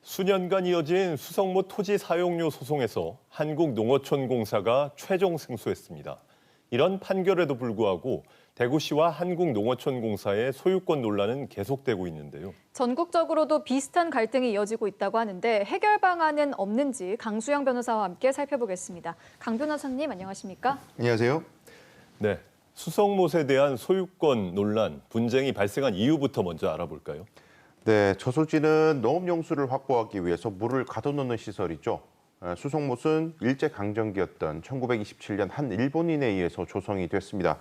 수년간 이어진 수성모 토지 사용료 소송에서 한국농어촌공사가 최종 승소했습니다. 이런 판결에도 불구하고 대구시와 한국농어촌공사의 소유권 논란은 계속되고 있는데요. 전국적으로도 비슷한 갈등이 이어지고 있다고 하는데 해결 방안은 없는지 강수영 변호사와 함께 살펴보겠습니다. 강 변호사님 안녕하십니까? 안녕하세요. 네, 수성못에 대한 소유권 논란, 분쟁이 발생한 이유부터 먼저 알아볼까요? 네, 저수지는 농업용수를 확보하기 위해서 물을 가둬놓는 시설이죠. 수성못은 일제강점기였던 1927년 한 일본인에 의해서 조성이 됐습니다.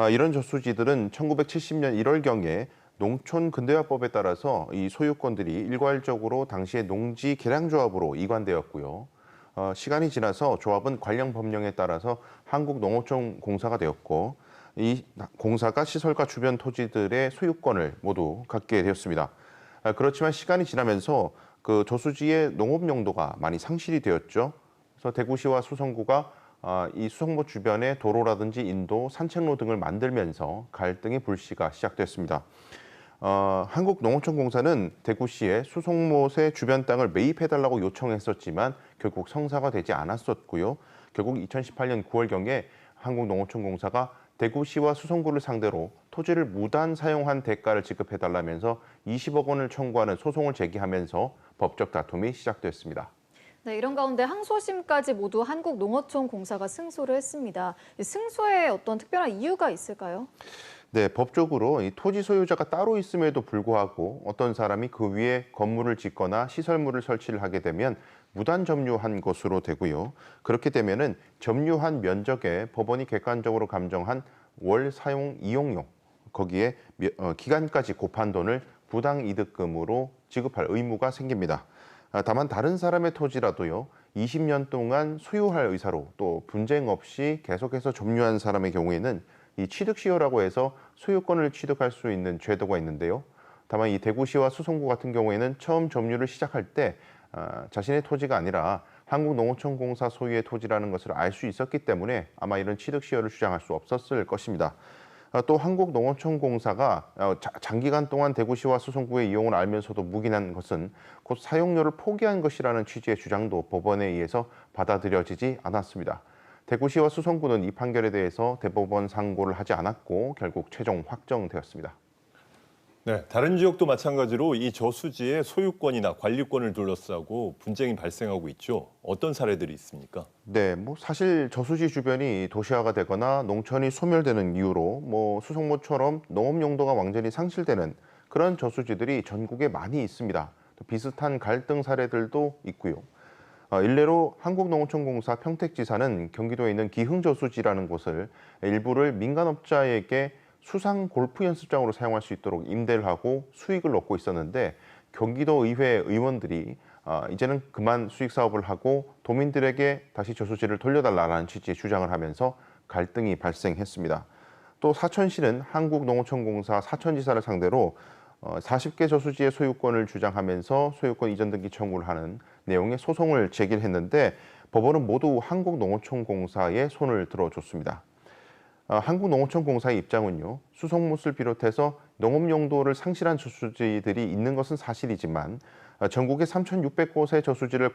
이런 저수지들은 1970년 1월경에 농촌 근대화법에 따라서 이 소유권들이 일괄적으로 당시의 농지 계량조합으로 이관되었고요. 시간이 지나서 조합은 관련 법령에 따라서 한국농어촌공사가 되었고 이 공사가 시설과 주변 토지들의 소유권을 모두 갖게 되었습니다. 그렇지만 시간이 지나면서 그 저수지의 농업 용도가 많이 상실이 되었죠. 그래서 대구시와 수성구가 이 수성못 주변에 도로라든지 인도, 산책로 등을 만들면서 갈등의 불씨가 시작됐습니다. 한국농어촌공사는 대구시에 수성못의 주변 땅을 매입해달라고 요청했었지만 결국 성사가 되지 않았었고요. 결국 2018년 9월경에 한국농어촌공사가 대구시와 수성구를 상대로 토지를 무단 사용한 대가를 지급해달라면서 20억 원을 청구하는 소송을 제기하면서 법적 다툼이 시작됐습니다. 네, 이런 가운데 항소심까지 모두 한국농어촌공사가 승소를 했습니다. 승소에 어떤 특별한 이유가 있을까요? 네, 법적으로 이 토지 소유자가 따로 있음에도 불구하고 어떤 사람이 그 위에 건물을 짓거나 시설물을 설치를 하게 되면 무단 점유한 것으로 되고요. 그렇게 되면은 점유한 면적에 법원이 객관적으로 감정한 월 사용 이용료, 거기에 기간까지 곱한 돈을 부당 이득금으로 지급할 의무가 생깁니다. 다만 다른 사람의 토지라도요, 20년 동안 소유할 의사로 또 분쟁 없이 계속해서 점유한 사람의 경우에는 이 취득시효라고 해서 소유권을 취득할 수 있는 제도가 있는데요. 다만 이 대구시와 수성구 같은 경우에는 처음 점유를 시작할 때 자신의 토지가 아니라 한국농어촌공사 소유의 토지라는 것을 알 수 있었기 때문에 아마 이런 취득시효를 주장할 수 없었을 것입니다. 또 한국농어촌공사가 장기간 동안 대구시와 수성구의 이용을 알면서도 묵인한 것은 곧 사용료를 포기한 것이라는 취지의 주장도 법원에 의해서 받아들여지지 않았습니다. 대구시와 수성구는 이 판결에 대해서 대법원 상고를 하지 않았고 결국 최종 확정되었습니다. 네, 다른 지역도 마찬가지로 이 저수지의 소유권이나 관리권을 둘러싸고 분쟁이 발생하고 있죠. 어떤 사례들이 있습니까? 네, 사실 저수지 주변이 도시화가 되거나 농촌이 소멸되는 이유로 수성못처럼 농업 용도가 완전히 상실되는 그런 저수지들이 전국에 많이 있습니다. 또 비슷한 갈등 사례들도 있고요. 일례로 한국농어촌공사 평택지사는 경기도에 있는 기흥저수지라는 곳을 일부를 민간업자에게 수상 골프 연습장으로 사용할 수 있도록 임대를 하고 수익을 얻고 있었는데 경기도 의회 의원들이 이제는 그만 수익 사업을 하고 도민들에게 다시 저수지를 돌려달라는 취지의 주장을 하면서 갈등이 발생했습니다. 또 사천시는 한국농어촌공사 사천지사를 상대로 40개 저수지의 소유권을 주장하면서 소유권 이전 등기 청구를 하는 내용의 소송을 제기했는데 법원은 모두 한국농어촌공사의 손을 들어줬습니다. 한국농어촌공사의 입장은요, 수성못을 비롯해서 농업 용도를 상실한 저수지들이 있는 것은 사실이지만 전국의 3,600곳의 저수지를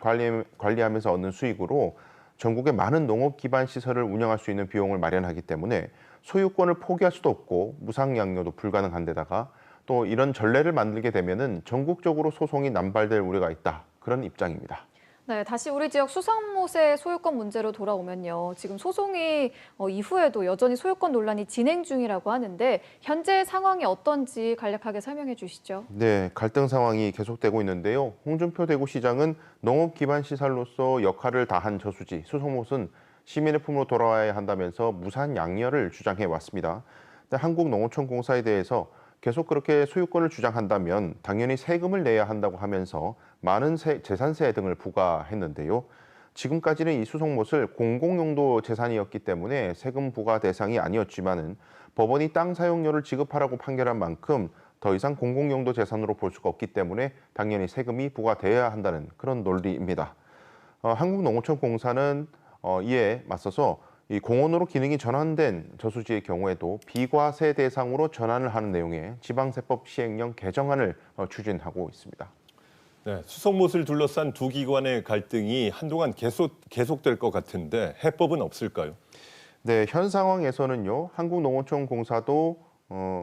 관리하면서 얻는 수익으로 전국의 많은 농업 기반 시설을 운영할 수 있는 비용을 마련하기 때문에 소유권을 포기할 수도 없고 무상양료도 불가능한 데다가 또 이런 전례를 만들게 되면은 전국적으로 소송이 남발될 우려가 있다. 그런 입장입니다. 네, 다시 우리 지역 수성못의 소유권 문제로 돌아오면요. 지금 소송이 이후에도 여전히 소유권 논란이 진행 중이라고 하는데 현재 상황이 어떤지 간략하게 설명해 주시죠. 네, 갈등 상황이 계속되고 있는데요. 홍준표 대구시장은 농업 기반 시설로서 역할을 다한 저수지 수성못은 시민의 품으로 돌아와야 한다면서 무상 양료를 주장해 왔습니다. 한국농어촌공사에 대해서 계속 그렇게 소유권을 주장한다면 당연히 세금을 내야 한다고 하면서 많은 재산세 등을 부과했는데요. 지금까지는 이 수성못을 공공용도 재산이었기 때문에 세금 부과 대상이 아니었지만은 법원이 땅 사용료를 지급하라고 판결한 만큼 더 이상 공공용도 재산으로 볼 수가 없기 때문에 당연히 세금이 부과돼야 한다는 그런 논리입니다. 한국농어촌공사는 이에 맞서서 이 공원으로 기능이 전환된 저수지의 경우에도 비과세 대상으로 전환을 하는 내용의 지방세법 시행령 개정안을 추진하고 있습니다. 네, 수송못을 둘러싼 두 기관의 갈등이 한동안 계속될 것 같은데 해법은 없을까요? 네, 현 상황에서는요, 한국농어촌공사도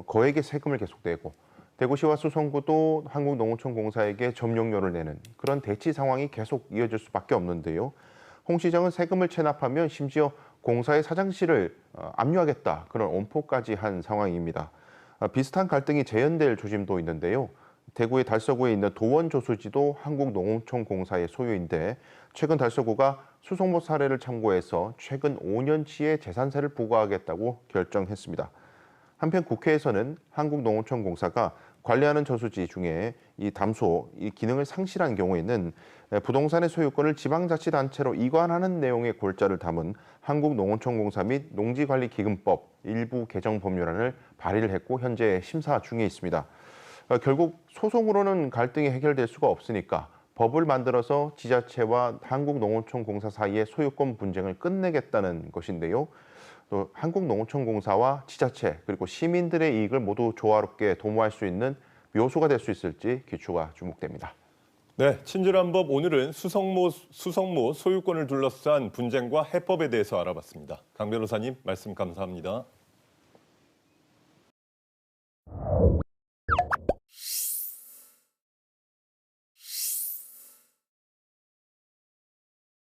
거액의 세금을 계속 내고 대구시와 수성구도 한국농어촌공사에게 점용료를 내는 그런 대치 상황이 계속 이어질 수밖에 없는데요. 홍 시장은 세금을 체납하면 심지어 공사의 사장실을 압류하겠다 그런 엄포까지 한 상황입니다. 비슷한 갈등이 재현될 조짐도 있는데요. 대구의 달서구에 있는 도원 저수지도 한국농어촌공사의 소유인데 최근 달서구가 수송못 사례를 참고해서 최근 5년치의 재산세를 부과하겠다고 결정했습니다. 한편 국회에서는 한국농어촌공사가 관리하는 저수지 중에 이 담소, 이 기능을 상실한 경우에는 부동산의 소유권을 지방자치단체로 이관하는 내용의 골자를 담은 한국농어촌공사 및 농지관리기금법 일부 개정 법률안을 발의를 했고 현재 심사 중에 있습니다. 결국 소송으로는 갈등이 해결될 수가 없으니까 법을 만들어서 지자체와 한국농어촌공사 사이의 소유권 분쟁을 끝내겠다는 것인데요. 또 한국농어촌공사와 지자체 그리고 시민들의 이익을 모두 조화롭게 도모할 수 있는 묘수가 될 수 있을지 귀추가 주목됩니다. 네, 친절한 법 오늘은 수성못 소유권을 둘러싼 분쟁과 해법에 대해서 알아봤습니다. 강 변호사님 말씀 감사합니다.